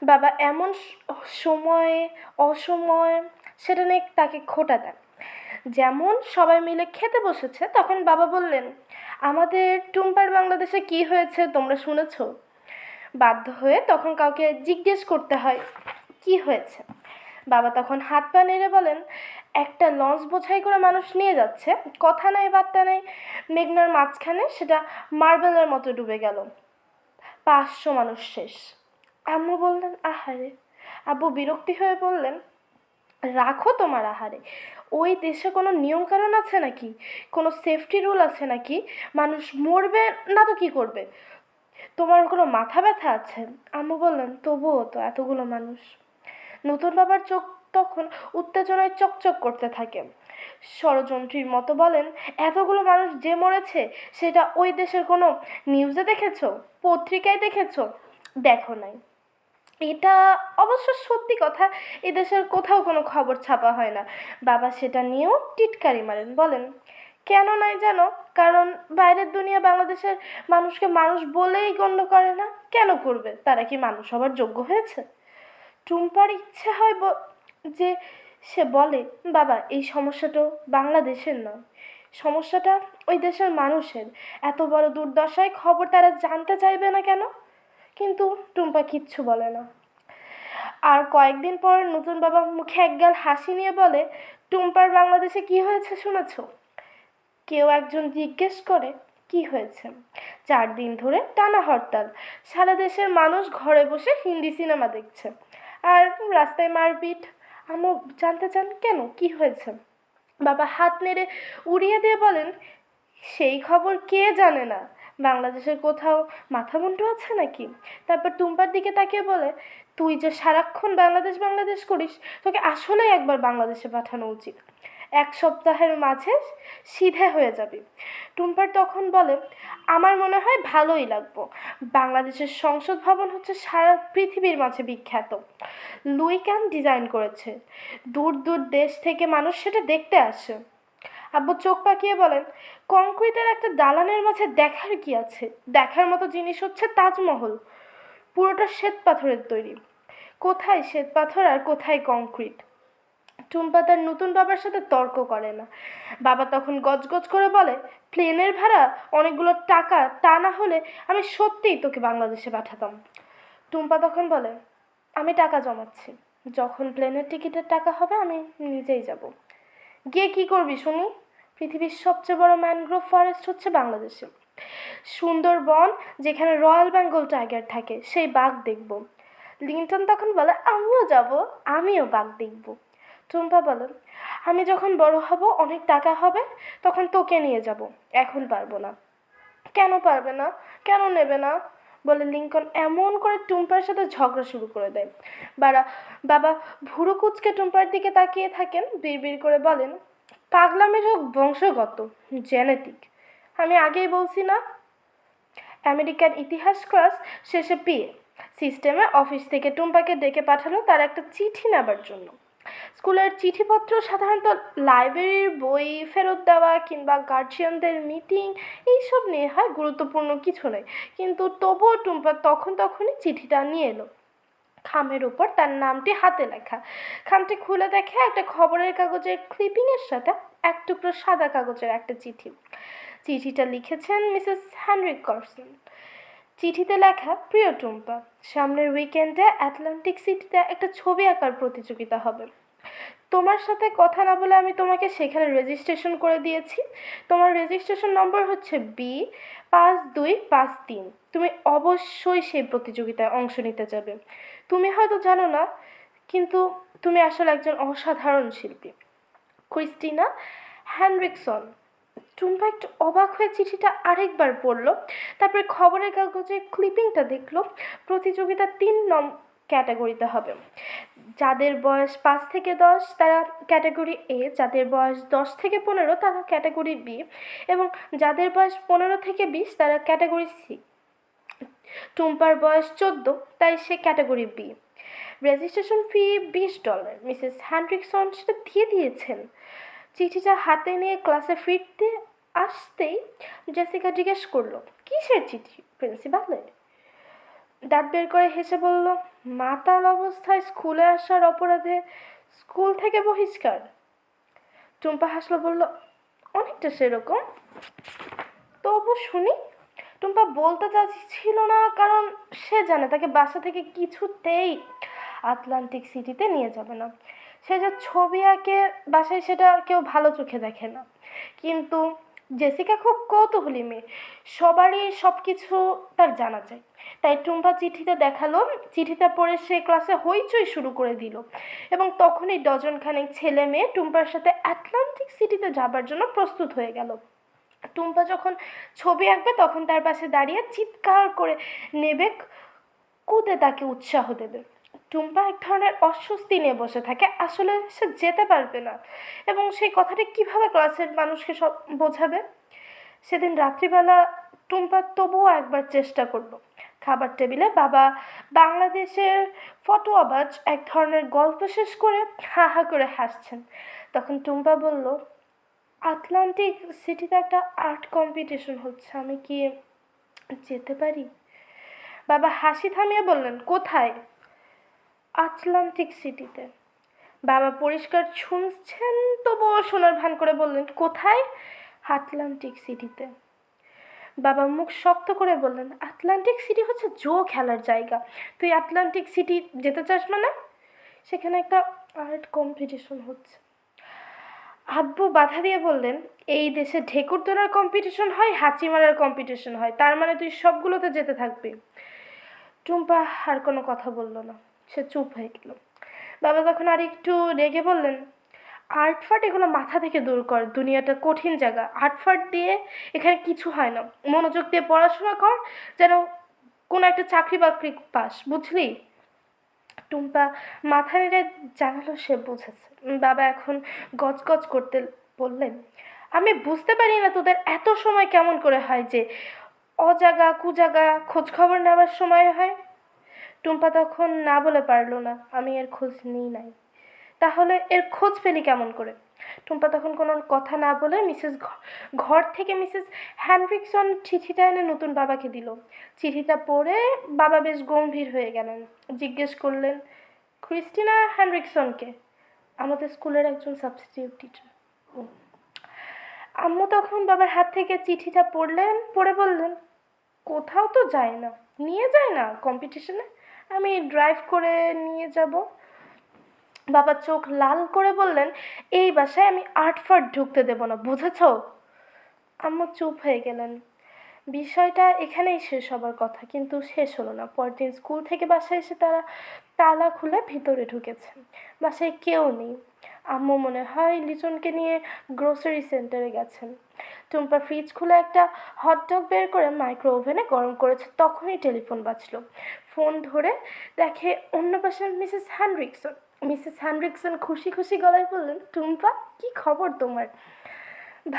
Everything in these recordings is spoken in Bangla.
বাবা এমন সময়ে অসময়ে সেটা নিয়ে তাকে খোঁটা দেন। যেমন সবাই মিলে খেতে বসেছে, তখন বাবা বললেন, আমাদের টুম্পার বাংলাদেশে কি হয়েছে তোমরা শুনেছ? বাধ্য হয়ে তখন কাউকে জিজ্ঞেস করতে হয় কি হয়েছে। বাবা তখন হাত পা নেড়ে বলেন, একটা লঞ্চ বোঝাই করে মানুষ নিয়ে যাচ্ছে, কথা নাই বার্তা নাই, মেঘনার মাঝখানে সেটা মার্বেলের মতো ডুবে গেল, 500 মানুষ শেষ। আম্মু বললেন, আহারে। আব্বু বিরক্তি হয়ে বললেন, রাখো তোমার আহারে। ওই দেশে কোনো নিয়মকানুন আছে নাকি? কোনো সেফটি রুল আছে নাকি? মানুষ মরবে না তো কী করবে? তোমার কোনো মাথা ব্যথা আছে? আম্মু বললেন, তবুও তো এতগুলো মানুষ। নতুন বাবার চোখ তখন উত্তেজনায় চকচক করতে থাকে। ষড়যন্ত্রীর মতো বলেন, এতগুলো মানুষ যে মরেছে সেটা ওই দেশের কোনো নিউজে দেখেছো? পত্রিকায় দেখেছো? দেখো নাই। এটা অবশ্য সত্যি কথা, এদেশের কোথাও কোনো খবর ছাপা হয় না। বাবা সেটা নিয়েও টিটকারি মারেন, বলেন, কেন নাই জানো? কারণ বাইরের দুনিয়া বাংলাদেশের মানুষকে মানুষ বলেই গণ্য করে না। কেন করবে? তারা কি মানুষ হবার যোগ্য হয়েছে? টুম্পার ইচ্ছে হয় যে সে বলে, বাবা এই সমস্যাটা বাংলাদেশের নয়, সমস্যাটা ওই দেশের মানুষের। এত বড় দুর্দশায় খবর তারা জানতে চাইবে না কেন? কিন্তু টুম্পা কিচ্ছু বলে না। আর কয়েকদিন পর নতুন বাবা মুখে একগাল হাসি নিয়ে বলে, টুম্পার বাংলাদেশে কি হয়েছে শুনেছ? কেউ একজন জিজ্ঞেস করে, কি হয়েছে? 4 দিন ধরে টানা হরতাল, সারা দেশের মানুষ ঘরে বসে হিন্দি সিনেমা দেখছে, আর রাস্তায় মারপিট। আম্মু জানতে চান, কেন, কি হয়েছে? বাবা হাত নেড়ে উড়িয়ে দিয়ে বলেন, সেই খবর কে জানে না? বাংলাদেশের কোথাও মাথা মুন্ডু আছে নাকি? তারপর টুম্পার দিকে তাকিয়ে বলে, তুই যে সারাক্ষণ বাংলাদেশ বাংলাদেশ করিস, তোকে আসলেই একবার বাংলাদেশে পাঠানো উচিত। 1 সপ্তাহের মাঝে সিধে হয়ে যাবি। টুম্পার তখন বলে, আমার মনে হয় ভালোই লাগবো। বাংলাদেশের সংসদ ভবন হচ্ছে সারা পৃথিবীর মাঝে বিখ্যাত। লুই ক্যান ডিজাইন করেছে, দূর দূর দেশ থেকে মানুষ সেটা দেখতে আসে। আব্বু চোখ পাকিয়ে বলেন, কংক্রিটের একটা দালানের মাঝে দেখার কি আছে? দেখার মতো জিনিস হচ্ছে তাজমহল, পুরোটা শ্বেত পাথরের তৈরি। কোথায় শ্বেত পাথর আর কোথায় কংক্রিট? টুম্পা তার নতুন বাবার সাথে তর্ক করে না। বাবা তখন গজগজ করে বলে, প্লেনের ভাড়া অনেকগুলো টাকা, তা না হলে আমি সত্যিই তোকে বাংলাদেশে পাঠাতাম। টুম্পা তখন বলে, আমি টাকা জমাচ্ছি, যখন প্লেনের টিকিটের টাকা হবে আমি নিজেই যাব। গিয়ে কি করবি শুনি? পৃথিবীর সবচেয়ে বড় ম্যানগ্রোভ ফরেস্ট হচ্ছে বাংলাদেশে, সুন্দরবন, যেখানে রয়্যাল বেঙ্গল টাইগার থাকে, সেই বাঘ দেখব। লিন্টন তখন বলে, আমিও যাব, আমিও বাঘ দেখব। টুম্পা বলে, আমি যখন বড় হব, অনেক টাকা হবে, তখন তোকে নিয়ে যাব, এখন পারবো না। কেন পারবে না? কেন নেবে না? বলে লিঙ্কন এমন করে টুম্পার সাথে ঝগড়া শুরু করে দেয়। বাবা ভুরু কুচকে টুম্পার দিকে তাকিয়ে থাকেন, বিড়বিড় করে বলেন, পাগলামের রোগ বংশগত, জেনেটিক। আমি আগেই বলছি না? আমেরিকার ইতিহাস ক্লাস শেষে পিএ সিস্টেমে অফিস থেকে টুম্পাকে ডেকে পাঠালো তার একটা চিঠি নেবার জন্য। স্কুলের চিঠিপত্র সাধারণত লাইব্রেরির বই ফেরত দেওয়া কিংবা গার্জিয়ানদের মিটিং এইসব নিয়ে হয়, গুরুত্বপূর্ণ কিছু নেই। কিন্তু তবুও টুম্পা তখনই চিঠিটা নিয়ে এলো। খামের উপর তার নামটি হাতে লেখা। খামটি খুলে দেখে একটা খবরের কাগজের ক্লিপিংয়ের সাথে এক টুকরো সাদা কাগজের একটা চিঠি। চিঠিটা লিখেছেন মিসেস হেনরিক করসন। চিঠিতে লেখা, প্রিয় টুম্পা, সামনের উইকেন্ডে অ্যাটলান্টিক সিটিতে একটা ছবি আঁকার প্রতিযোগিতা হবে। তোমার সাথে কথা না বলে আমি তোমাকে সেখানে রেজিস্ট্রেশন করে দিয়েছি। তোমার রেজিস্ট্রেশন নম্বর হচ্ছে B5253। তুমি অবশ্যই সেই প্রতিযোগিতায় অংশ নিতে যাবে। তুমি হয়তো জানো না, কিন্তু তুমি আসলে একজন অসাধারণ শিল্পী, ক্রিস্টিনা হ্যানরিকসন। টুম্পা একটু অবাক হয়ে চিঠিটা আরেকবার পড়লো, তারপরে খবরের কাগজের ক্লিপিংটা দেখলো। প্রতিযোগিতা 3 ক্যাটাগরিতে হবে। যাদের বয়স 5 থেকে 10 তারা ক্যাটাগরি এ, যাদের বয়স 10 থেকে 15 তারা ক্যাটাগরি বি, এবং যাদের বয়স 15 থেকে 20 তারা ক্যাটাগরি সি। টুম্পার বয়স 14, তাই সে category B. Registration fee $20। Mrs Hendrickson সেটা দিয়ে দিয়েছেন। চিঠিটা হাতে নিয়ে ক্লাসে ফিরতে আসতেই জেসিকা জিজ্ঞেস করলো, কিসের চিঠি প্রিন্সিপালের? দাঁত বের করে হেসে বলল, মাতাল অবস্থায় স্কুলে আসার অপরাধে স্কুল থেকে বহিষ্কার। টুম্পা হাসলো, বলল, অনেকটা সেরকম। তবু শুনি। টুম্পা বলতে চাচ্ছিল না, কারণ সে জানে তাকে বাসা থেকে কিছুতেই আটলান্টিক সিটিতে নিয়ে যাবে না। সে যে ছবি আঁকে বাসায়, সেটা কেউ ভালো চোখে দেখে না। কিন্তু জেসিকা খুব কৌতূহলী মেয়ে, সবারই সব কিছু তার জানা যায়। তাই টুম্পা চিঠিটা দেখালো। চিঠিটা পড়ে সে ক্লাসে হইচই শুরু করে দিল, এবং তখনই ডজনখানেক ছেলে মেয়ে টুম্পার সাথে আটলান্টিক সিটিতে যাবার জন্য প্রস্তুত হয়ে গেল। টুম্পা যখন ছবি আঁকবে তখন তার পাশে দাঁড়িয়ে চিৎকার করে নেবে, কুদে তাকে উৎসাহ দেবে। টুম্পা এক ধরনের অস্বস্তি নিয়ে বসে থাকে, আসলে সে যেতে পারবে না, এবং সেই কথাটি কিভাবে ক্লাসের মানুষকে সব বোঝাবে। সেদিন রাত্রিবেলা টুম্পা তবুও একবার চেষ্টা করলো। খাবার টেবিলে বাবা বাংলাদেশের ফটোয়াবাজ এক ধরনের গল্প শেষ করে হা হা করে হাসছেন। তখন টুম্পা বলল, আটলান্টিক সিটিতে একটা আর্ট কম্পিটিশন হচ্ছে, আমি কি যেতে পারি? বাবা হাসি থামিয়ে বললেন, কোথায়? আটলান্টিক সিটিতে। বাবা পরিষ্কার শুনছেন, তবুও শোনার ভান করে বললেন, কোথায়? আটলান্টিক সিটিতে। বাবা মুখ শক্ত করে বললেন, আটলান্টিক সিটি হচ্ছে জো খেলার জায়গা, তুই আটলান্টিক সিটি যেতে চাস মানে? সেখানে একটা আর্ট কম্পিটিশন হচ্ছে। আব্বু বাধা দিয়ে বললেন, এই দেশে ঢেকুর তোলার কম্পিটিশন হয়, হাঁচি মারার কম্পিটিশন হয়, তার মানে তুই সবগুলোতে যেতে থাকবি? টুম্পা আর কোনো কথা বলল না, সে চুপ হয়ে গেল। বাবা তখন আর একটু রেগে বললেন, আর্ট ফার্ট এগুলো মাথা থেকে দূর কর, দুনিয়াটা কঠিন জায়গা, আর্ট ফার্ট দিয়ে এখানে কিছু হয় না, মনোযোগ দিয়ে পড়াশোনা কর, যেন কোনো একটা চাকরি বাকরি পাস, বুঝলি? টুম্পা মাথা নেড়ে জানালো সে বুঝেছে। বাবা এখন গজগজ করতে বললেন, আমি বুঝতে পারি না তোদের এত সময় কেমন করে হয় যে অজাগা কুজাগা খোঁজ খবর নেওয়ার সময় হয়। টুম্পা তখন না বলে পারলো না, আমি এর খোঁজ নিই নাই। তাহলে এর খোঁজ পেলি কেমন করে? টুম্পা তখন কোনো কথা না বলে ঘর থেকে মিসেস হ্যানরিকসন চিঠিটা এনে নতুন বাবাকে দিল। চিঠিটা পড়ে বাবা বেশ গম্ভীর হয়ে গেলেন। জিজ্ঞেস করলেন, ক্রিস্টিনা হ্যানরিকসনকে? আমাদের স্কুলের একজন সাবস্টিটিউট টিচার। আম্মু তখন বাবার হাত থেকে চিঠিটা পড়ে বললেন, কোথাও তো যায় না, নিয়ে যায় না কম্পিটিশনে, আমি ড্রাইভ করে নিয়ে যাব। বাবা চোখ লাল করে বললেন, এই বাসায় আমি আর্ট ফার্ট ঢুকতে দেব না, বুঝেছ? আম্মু চুপ হয়ে গেলেন। বিষয়টা এখানেই শেষ হবার কথা, কিন্তু শেষ হলো না। পরদিন স্কুল থেকে বাসায় এসে তারা তালা খুলে ভিতরে ঢুকেছে। বাসায় কেউ নেই। আম্মু মনে হয় লিচনকে নিয়ে গ্রোসারি সেন্টারে গেছেন। টুম্পা ফ্রিজ খুলে একটা হটডগ বের করে মাইক্রো ওভেনে গরম করেছে, তখনই টেলিফোন বাজলো। ফোন ধরে দেখে অন্য পাশে মিসেস হ্যানরিকসন। মিসেস হ্যানরিকসন খুশি খুশি গলায় বললেন, টুম্পা, কি খবর তোমার?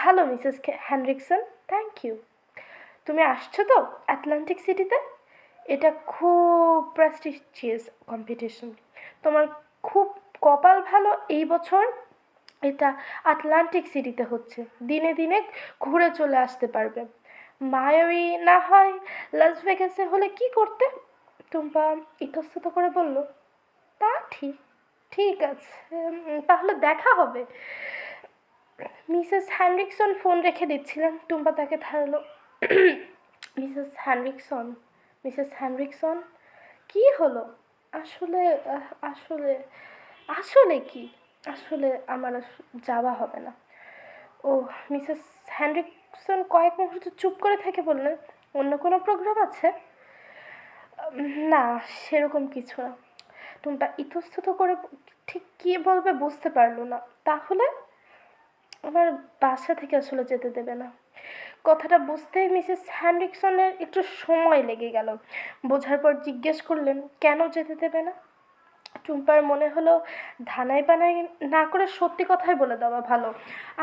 ভালো মিসেস হ্যানরিকসন, থ্যাংক ইউ। তুমি আসছো তো আটলান্টিক সিটিতে? এটা খুব প্রেস্টিজিয়াস কম্পিটিশন। তোমার খুব কপাল ভালো, এই বছর এটা আটলান্টিক সিটিতে হচ্ছে। দিনে দিনে ঘুরে চলে আসতে পারবে। মায়াবী না হয় লাস ভেগাসে হলে কি করতে? টুম্পা ইতস্তত করে বলল, তা ঠিক, ঠিক আছে, তাহলে দেখা হবে। মিসেস হ্যানরিকসন ফোন রেখে দিচ্ছিলেন, টুম্পা তাকে ধারালো, মিসেস হ্যানরিকসন, মিসেস হ্যানরিকসন, কি হলো? আসলে আসলে আসলে কি? আসলে আমার যাওয়া হবে না। ও, মিসেস হ্যানরিকসন কয়েক মুহূর্ত চুপ করে থেকে বললেন, অন্য কোনো প্রোগ্রাম আছে? না, সেরকম কিছু না। টুম্পা ইতস্তত করে ঠিক কী বলবে বুঝতে পারলো না। তাহলে? আমার বাসা থেকে আসলে যেতে দেবে না। কথাটা বুঝতেই মিসেস হ্যানরিকসনের একটু সময় লেগে গেল। বোঝার পর জিজ্ঞেস করলেন, কেন যেতে দেবে না? টুম্পার মনে হলো ধানাই বানাই না করে সত্যি কথাই বলে দেওয়া ভালো।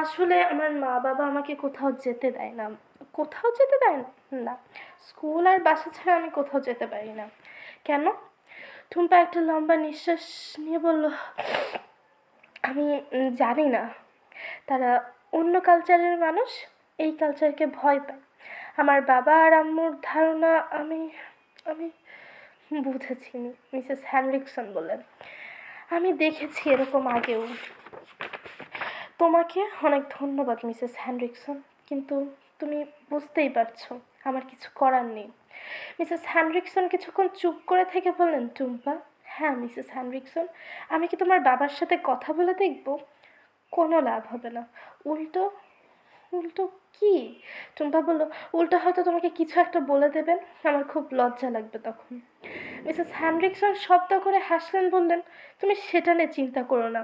আসলে আমার মা বাবা আমাকে কোথাও যেতে দেয় না। কোথাও যেতে দেয় না? না, স্কুল আর বাসা ছাড়া আমি কোথাও যেতে পারি না। কেন? টুম্পা একটা লম্বা নিঃশ্বাস নিয়ে বলল, আমি জানি না। তারা অন্য কালচারের মানুষ, এই কালচারকে ভয় পায়। আমার বাবা আর আম্মুর ধারণা আমি আমি বুঝেছি, মিসেস হ্যানরিকসন বললেন। আমি দেখেছি এরকম আগেও। তোমাকে অনেক ধন্যবাদ মিসেস হ্যানরিকসন, কিন্তু তুমি বুঝতেই পারছো আমার কিছু করার নেই। মিসেস হ্যানরিকসন কিছুক্ষণ চুপ করে থেকে বললেন, টুম্পা, হ্যাঁ মিসেস হ্যানরিকসন, আমি কি তোমার বাবার সাথে কথা বলে দেখব? কোনো লাভ হবে না। উল্টো উল্টো কি? টুম্পা বলল, উল্টো হয়তো তোমাকে কিছু একটা বলে দেবেন, আমার খুব লজ্জা লাগবে তখন। মিসেস হ্যানরিকসন শব্দ করে হাসলেন, বললেন, তুমি সেটা নিয়ে চিন্তা করো না।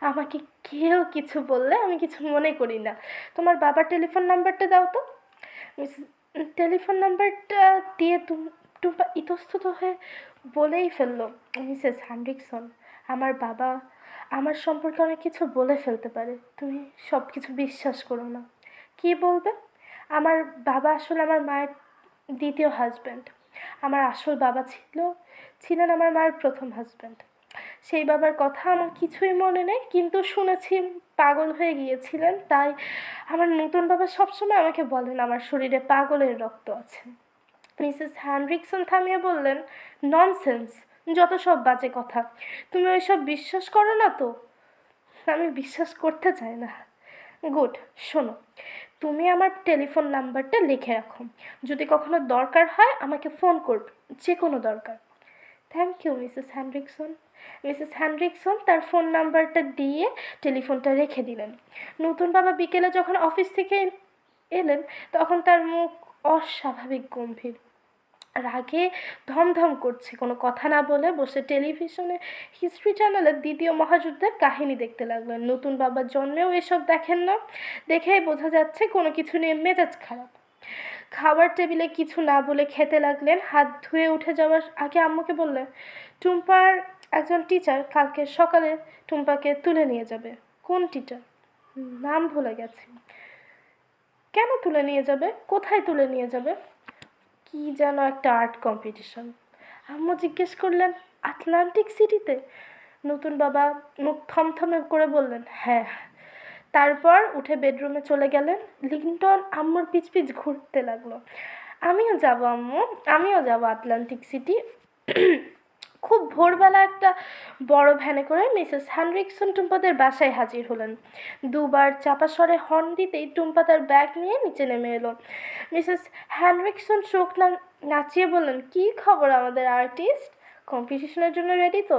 আমাকে কেউ কিছু বললে আমি কিছু মনে করি না। তোমার বাবার টেলিফোন নাম্বারটা দাও তো। মিসেস টেলিফোন নাম্বারটা দিয়ে টুম্পা ইতস্তত হয়ে বলেই ফেললো, মিসেস হ্যানরিকসন, আমার বাবা আমার সম্পর্কে অনেক কিছু বলে ফেলতে পারে, তুমি সব কিছু বিশ্বাস করো না। কি বলবে? আমার বাবা আসলে আমার মায়ের দ্বিতীয় হাজব্যান্ড। আমার আসল বাবা ছিলেন আমার মায়ের প্রথম হাজব্যান্ড। সেই বাবার কথা আমার কিছুই মনে নেই, কিন্তু শুনেছি পাগল হয়ে গিয়েছিলেন। তাই আমার নতুন বাবা সবসময় আমাকে বলেন আমার শরীরে পাগলের রক্ত আছে। মিসেস হ্যানরিকসন থামিয়ে বললেন, ননসেন্স, যত সব বাজে কথা। তুমি ওইসব বিশ্বাস করো না তো? আমি বিশ্বাস করতে চাই না। গুড, শোনো, তুমি আমার টেলিফোন নাম্বারটা লিখে রাখো। যদি কখনো দরকার হয় আমাকে ফোন করবে, যে কোনো দরকার। Thank you Mrs Henrikson. Mrs Henrikson তার ফোন নাম্বারটা দিয়ে টেলিফোনটা রেখে দিলেন। নতুন বাবা বিকেলে যখন অফিস থেকে এলেন, তখন তার মুখ অস্বাভাবিক গম্ভীর, রাগে ধমধম করছে। কোনো কথা না বলে বসে টেলিভিশনে হিস্ট্রি চ্যানেলের দ্বিতীয় মহাযুদ্ধের কাহিনী দেখতে লাগলেন। নতুন বাবার জন্মেও এসব দেখেন না, দেখেই বোঝা যাচ্ছে কোনো কিছু নিয়ে মেজাজ খারাপ। খাবার টেবিলে কিছু না বলে খেতে লাগলেন। হাত ধুয়ে উঠে যাওয়ার আগে আম্মুকে বললেন, টুম্পার একজন টিচার কালকে সকালে টুম্পাকে তুলে নিয়ে যাবে। কোন টিচার? নাম ভুলে গেছি। কেন তুলে নিয়ে যাবে? কোথায় তুলে নিয়ে যাবে? কি যেন একটা আর্ট কম্পিটিশন। আম্মু জিজ্ঞেস করলেন, আটলান্টিক সিটিতে? নতুন বাবা মুখ থমথমে করে বললেন, হ্যাঁ। তারপর উঠে বেডরুমে চলে গেলেন। লিংটন আম্মুর পিছ পিছ ঘুরতে লাগলো। আমিও যাব আম্মু, আমিও যাব আটলান্টিক সিটি। খুব ভোরবেলা একটা বড় ভ্যানে করে মিসেস হ্যানরিকসন টুম্পাদের বাসায় হাজির হলেন। দুবার চাপা স্বরে হর্ন দিতেই টুম্পা তার ব্যাগ নিয়ে নিচে নেমে এলো। মিসেস হ্যানরিকসন চোখ নাচিয়ে বললেন, কী খবর আমাদের আর্টিস্ট? কম্পিটিশনের জন্য রেডি তো?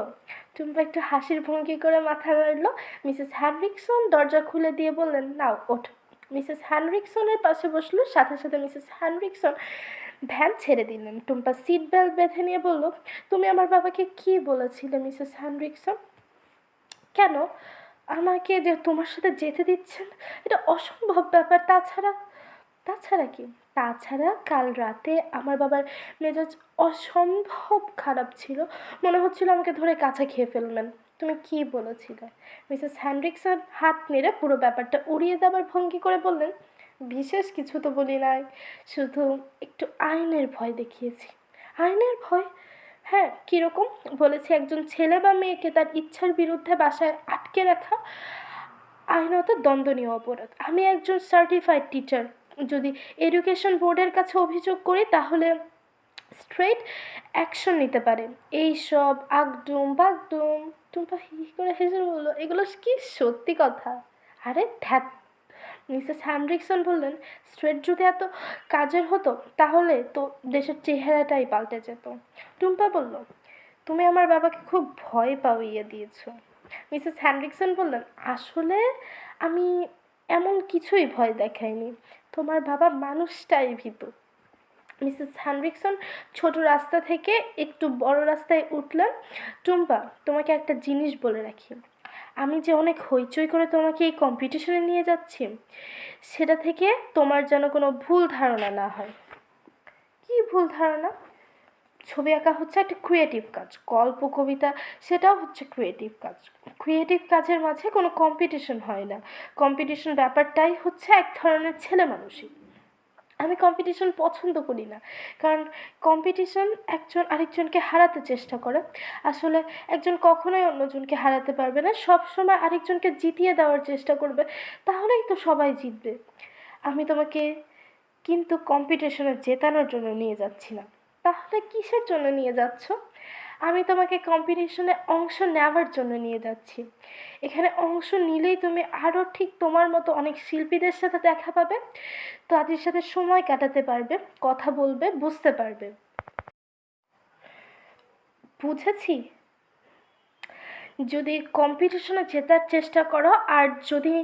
টুম্পা একটু হাসির ভঙ্গি করে মাথা নাড়ল। মিসেস হ্যানরিকসন দরজা খুলে দিয়ে বললেন, নাও ওঠ। মিসেস হ্যানরিকসনের পাশে বসলো। সাথে সাথে মিসেস হ্যানরিকসন ভ্যান ছেড়ে দিলেন। টুম্পা সিট বেল্ট বেঁধে নিয়ে বলল, তুমি আমার বাবাকে কি বলেছিলে মিসেস হ্যানরিকসন? কেন? আমাকে যে তোমার সাথে যেতে দিচ্ছেন, এটা অসম্ভব ব্যাপার। তাছাড়া কি? তাছাড়া কাল রাতে আমার বাবার মেজাজ অসম্ভব খারাপ ছিল, মনে হচ্ছিল আমাকে ধরে কাছে খেয়ে ফেলবেন। তুমি কি বলেছিলে? মিসেস হ্যানরিকসন হাত নেড়ে পুরো ব্যাপারটা উড়িয়ে দেওয়ার ভঙ্গি করে বললেন, বিশেষ কিছু তো বলি নাই, শুধু একটু আইনের ভয় দেখিয়েছি। আইনের ভয়? হ্যাঁ, কীরকম? বলেছি একজন ছেলে বা মেয়েকে তার ইচ্ছার বিরুদ্ধে বাসায় আটকে রাখা আইনত দণ্ডনীয় অপরাধ। আমি একজন সার্টিফাইড টিচার। যদি এডুকেশন বোর্ডের কাছে অভিযোগ করি তাহলে স্ট্রেট অ্যাকশন নিতে পারে। এইসব আগডুম বাগডুম। টুম্পা হি করে হেসে বললো, এগুলো কি সত্যি কথা? আরে ধ্যাত। মিসেস হ্যানরিকসন বললেন, স্ট্রেট যদি এত কাজের হতো তাহলে তো দেশের চেহারাটাই পাল্টে যেত। টুম্পা বলল, তুমি আমার বাবাকে খুব ভয় পাইয়ে দিয়েছো। মিসেস হ্যানরিকসন বললেন, আসলে আমি এমন কিছুই ভয় দেখাইনি, তোমার বাবা মানুষটাই ভীতু। মিসেস হ্যানরিকসন ছোট রাস্তা থেকে একটু বড় রাস্তায় উঠলেন। টুম্পা, তোমাকে একটা জিনিস বলে রাখি, আমি যে অনেক হইচই করে তোমাকে এই কম্পিটিশনে নিয়ে যাচ্ছি, সেটা থেকে তোমার যেন কোনো ভুল ধারণা না হয়। কি ভুল ধারণা? ছবি আঁকা হচ্ছে একটা ক্রিয়েটিভ কাজ, গল্প কবিতা সেটাও হচ্ছে ক্রিয়েটিভ কাজ। ক্রিয়েটিভ কাজের মাঝে কোনো কম্পিটিশন হয় না। কম্পিটিশন ব্যাপারটাই হচ্ছে এক ধরনের ছেলে মানুষই। আমি কম্পিটিশন পছন্দ করি না, কারণ কম্পিটিশন একজন আরেকজনকে হারাতে চেষ্টা করে। আসলে একজন কখনোই অন্যজনকে হারাতে পারবে না, সবসময় আরেকজনকে জিতিয়ে দেওয়ার চেষ্টা করবে, তাহলেই তো সবাই জিতবে। আমি তোমাকে কিন্তু কম্পিটিশনে জেতানোর জন্য নিয়ে যাচ্ছি না। তাহলে কিসের জন্য নিয়ে যাচ্ছ? আমি তোমাকে কম্পিটিশনে অংশ নেওয়ার জন্য নিয়ে যাচ্ছি। এখানে অংশ নিলেই তুমি আরও ঠিক তোমার মতো অনেক শিল্পীদের সাথে দেখা পাবে, তাদের সাথে সময় কাটাতে পারবে, কথা বলবে, বুঝতে পারবে। বুঝেছি। যদি কম্পিটিশনে জেতার চেষ্টা করো আর যদি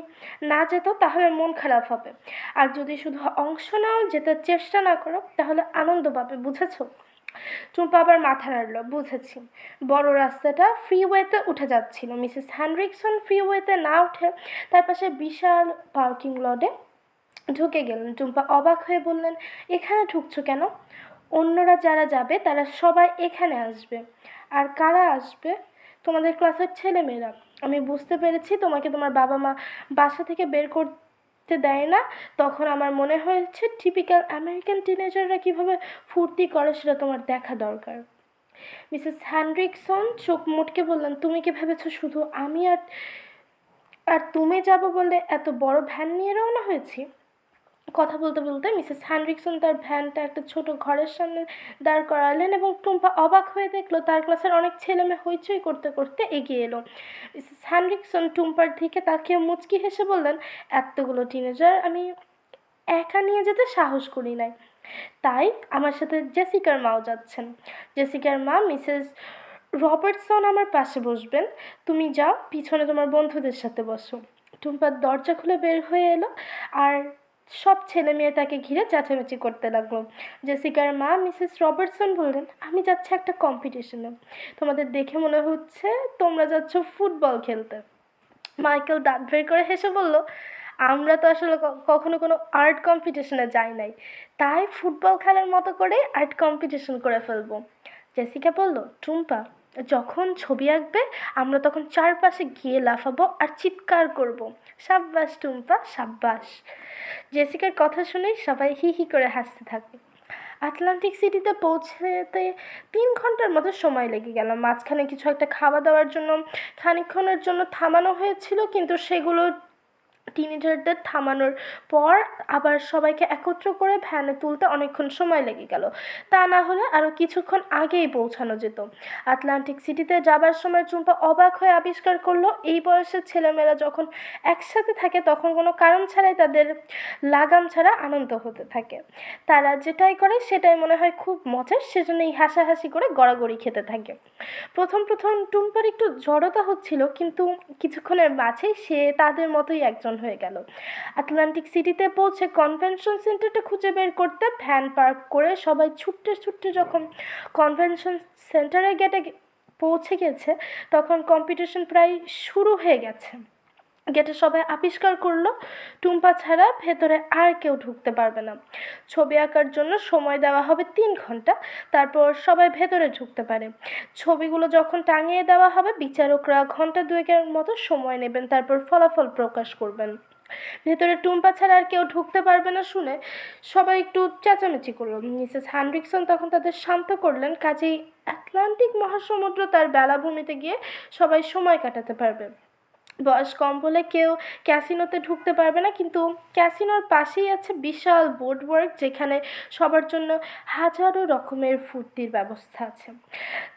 না জেতো তাহলে মন খারাপ হবে, আর যদি শুধু অংশ নাও, জেতার চেষ্টা না করো, তাহলে আনন্দ পাবে। বুঝেছো? টুম্পা আবার মাথা নাড়ল। বুঝেছি। বড় রাস্তাটা ফ্রিওয়েতে উঠে যাচ্ছিল। মিসেস হ্যানরিকসন ফ্রিওয়েতে না উঠে তার পাশে বিশাল পার্কিং লটে ঢুকে গেলেন। টুম্পা অবাক হয়ে বললেন, এখানে ঢুকছো কেন? অন্যরা যারা যাবে তারা সবাই এখানে আসবে। আর কারা আসবে? তোমাদের ক্লাসের ছেলেমেয়েরা। আমি বুঝতে পেরেছি তোমাকে তোমার বাবা মা বাসা থেকে বের করতে দেয় না। তখন আমার মনে হয়েছে টিপিক্যাল আমেরিকান টিনেজাররা কীভাবে ফুর্তি করে সেটা তোমার দেখা দরকার। মিসেস হ্যানরিকসন চোখ মুটকে বললেন, তুমি কি ভেবেছো শুধু আমি আর আর তুমি যাবো বলে এত বড় ভ্যান নিয়ে রওনা হয়েছি? কথা বলতে বলতে মিসেস হ্যানরিকসন তার ভ্যানটা একটা ছোট ঘরের সামনে দাঁড় করালেন এবং টুম্পা অবাক হয়ে দেখলো তার ক্লাসের অনেক ছেলেমেয়ে হইচই করতে করতে এগিয়ে এলো। মিসেস হ্যানরিকসন টুম্পার দিকে তাকিয়ে মুচকি হেসে বললেন, এতগুলো টিনেজার আমি একা নিয়ে যেতে সাহস করি নাই, তাই আমার সাথে জেসিকার মাও যাচ্ছেন। জেসিকার মা মিসেস রবার্টসন আমার পাশে বসবেন। তুমি যাও, পিছনে তোমার বন্ধুদের সাথে বসো। টুম্পার দরজা খুলে বের হয়ে এলো আর সব ছেলে মেয়ে তাকে ঘিরে চেঁচামেচি করতে লাগলো। জেসিকার মা মিসেস রবার্টসন বললেন, আমি যাচ্ছি একটা কম্পিটিশনে। তোমাদের দেখে মনে হচ্ছে তোমরা যাচ্ছ ফুটবল খেলতে। মাইকেল দাঁত বের করে হেসে বলল, আমরা তো আসলে কখনো কোনো আর্ট কম্পিটিশনে যাই নাই, তাই ফুটবল খেলার মতো করে আর্ট কম্পিটিশন করে ফেলবো। জেসিকা বলল, টুম্পা যখন ছবি আঁকবে আমরা তখন চারপাশে গিয়ে লাফাবো আর চিৎকার করব। সাব্বাস টুম্পা, সাব্বাস। জেসিকার কথা শুনেই সবাই হি হি করে হাসতে থাকে। আটলান্টিক সিটিতে পৌঁছতে 3 ঘন্টার মতো সময় লেগে গেল। মাঝখানে কিছু একটা খাওয়া দাওয়ার জন্য খানিকক্ষণের জন্য থামানো হয়েছিল, কিন্তু সেগুলো টিনেজারদের থামানোর পর আবার সবাইকে একত্র করে ভ্যানে তুলতে অনেকক্ষণ সময় লেগে গেল। তা না হলে আরও কিছুক্ষণ আগেই পৌঁছানো যেত। আটলান্টিক সিটিতে যাবার সময় টুম্পা অবাক হয়ে আবিষ্কার করলো এই বয়সের ছেলেমেয়েরা যখন একসাথে থাকে তখন কোনো কারণ ছাড়াই তাদের লাগাম ছাড়া আনন্দ হতে থাকে। তারা যেটাই করে সেটাই মনে হয় খুব মজার, সেজন্যই হাসাহাসি করে গড়াগড়ি খেতে থাকে। প্রথম প্রথম টুম্পার একটু জড়তা হচ্ছিল, কিন্তু কিছুক্ষণের মাঝেই সে তাদের মতোই একজন হয়ে গেল। আটলান্টিক সিটিতে পৌঁছে কনভেনশন সেন্টারটা খুঁজে বের করতে ভ্যান পার্ক করে সবাই ছুটতে ছুটতে যখন কনভেনশন সেন্টারের গেটে পৌঁছে গেছে তখন কম্পিটিশন প্রায় শুরু হয়ে গেছে। গেটে সবাই আবিষ্কার করলো টুম্পা ছাড়া ভেতরে আর কেউ ঢুকতে পারবে না। ছবি আঁকার জন্য সময় দেওয়া হবে 3 ঘন্টা, তারপর সবাই ভেতরে ঢুকতে পারে। ছবিগুলো যখন টাঙিয়ে দেওয়া হবে বিচারকরা ঘন্টা 2-এর মতো সময় নেবেন, তারপর ফলাফল প্রকাশ করবেন। ভেতরে টুম্পা ছাড়া আর কেউ ঢুকতে পারবে না শুনে সবাই একটু চেঁচামেচি করলো। মিসেস হ্যানরিকসন তখন তাদের শান্ত করলেন, কাজেই আটলান্টিক মহাসমুদ্র তার বেলাভূমিতে গিয়ে সবাই সময় কাটাতে পারবে। বয়স কম বলে কেউ ক্যাসিনোতে ঢুকতে পারবে না, কিন্তু ক্যাসিনোর পাশেই আছে বিশাল বোর্ডওয়ার্ক, যেখানে সবার জন্য হাজারো রকমের ফুর্তির ব্যবস্থা আছে।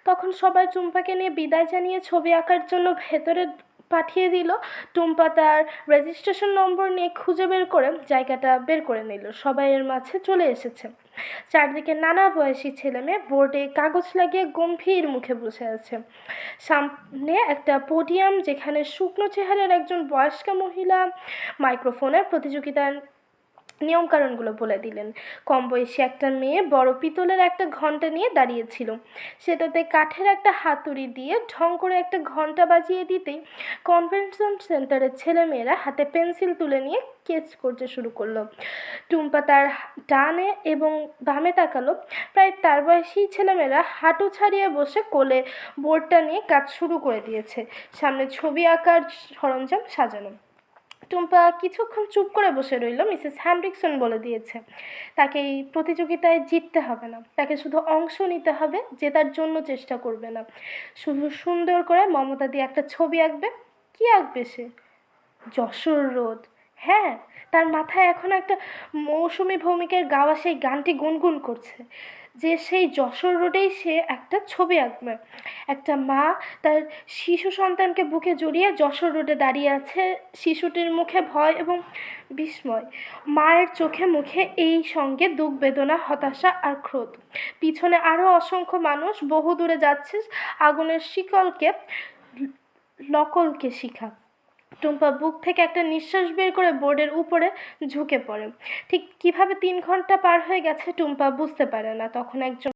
তখন সবাই টুম্পাকে নিয়ে বিদায় জানিয়ে ছবি আঁকার জন্য ভেতরে পাঠিয়ে দিল। টুম্পা তার রেজিস্ট্রেশন নম্বর নিয়ে খুঁজে বের করে জায়গাটা বের করে নিল। সবাই এর মাঝে চলে এসেছে। চারদিকে নানা বয়সী ছেলেমেয়ে বোর্ডে কাগজ লাগিয়ে গম্ভীর মুখে বসে আছে। সামনে একটা পোডিয়াম, যেখানে শুকনো চেহারার একজন বয়স্কা মহিলা মাইক্রোফোনে প্রতিযোগিতার নিয়মকানুনগুলো বলে দিলেন। কম বয়সী একটা মেয়ে বড় পিতলের একটা ঘণ্টা নিয়ে দাঁড়িয়েছিল। সেটাতে কাঠের একটা হাতুড়ি দিয়ে ঢং করে একটা ঘণ্টা বাজিয়ে দিতেই কনভেনশন সেন্টারের ছেলেমেয়েরা হাতে পেন্সিল তুলে নিয়ে স্কেচ করতে শুরু করলো। টুম্পা তার ডানে এবং বামে তাকালো। প্রায় তার বয়সী ছেলেমেয়েরা হাঁটু ছাড়িয়ে বসে কোলে বোর্ডটা নিয়ে কাজ শুরু করে দিয়েছে। সামনে ছবি আঁকার সরঞ্জাম সাজানো। টুম্পা কিছুক্ষণ চুপ করে বসে রইল। মিসেস হ্যানরিকসন বলে দিয়েছে তাকে এই প্রতিযোগিতায় জিততে হবে না, তাকে শুধু অংশ নিতে হবে, জেতার জন্য চেষ্টা করবে না। শুধু সুন্দর করে মমতা দিয়ে একটা ছবি আঁকবে। কী আঁকবে সে? যশোর রোদ। হ্যাঁ, তার মাথায় এখন একটা মৌসুমী ভৌমিকের গাওয়া সেই গানটি গুনগুন করছে। যে সেই যশোর রোডেই সে একটা ছবি আঁকবে। একটা মা তার শিশু সন্তানকে বুকে জড়িয়ে যশোর রোডে দাঁড়িয়ে আছে, শিশুটির মুখে ভয় এবং বিস্ময়, মায়ের চোখে মুখে এই সঙ্গে দুঃখ বেদনা, হতাশা আর ক্রোধ। পিছনে আরও অসংখ্য মানুষ বহু দূরে যাচ্ছে আগুনের শিকলকে নকলকে শিখা। টুম্পা বুক থেকে একটা নিঃশ্বাস বের করে বোর্ডের উপরে ঝুঁকে পড়ে। ঠিক কিভাবে 3 ঘন্টা পার হয়ে গেছে টুম্পা বুঝতে পারে না। তখন একজন